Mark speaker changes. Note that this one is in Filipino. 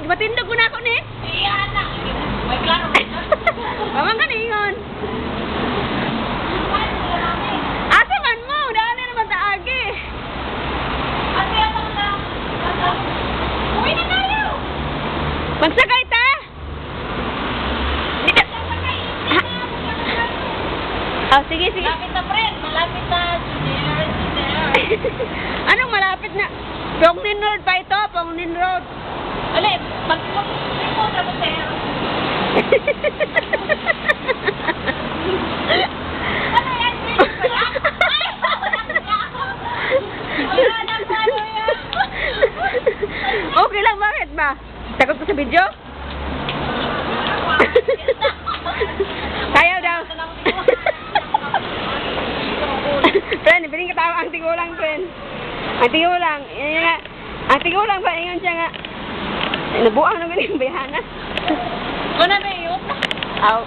Speaker 1: matindog ko na ako ni.
Speaker 2: Iyan na. May klaro.
Speaker 1: Pamang ka na ingon. Asa man mo? Daan na naman sa agi.
Speaker 2: Ate, ano na? Uwi na tayo.
Speaker 1: Magsakay ta. Dito. Oh, sige, sige.
Speaker 2: Malapit na, friend. Malapit na. There.
Speaker 1: Anong malapit na? Pongnin Road pa ito, Pongnin Road.
Speaker 2: Ali, mag-report na po, sir. Ano yan, friend? Wala na po, ano yan?
Speaker 1: Okay lang, bakit ba? Takot ko sa video? Kaya daw. Friend, biling katawa ang tigulang, friend. Ang tigulang, yan nga. Ang tigulang ba, ingon siya nga. Nabuang naman yung bayana.
Speaker 2: Ano na yun?
Speaker 1: Aw.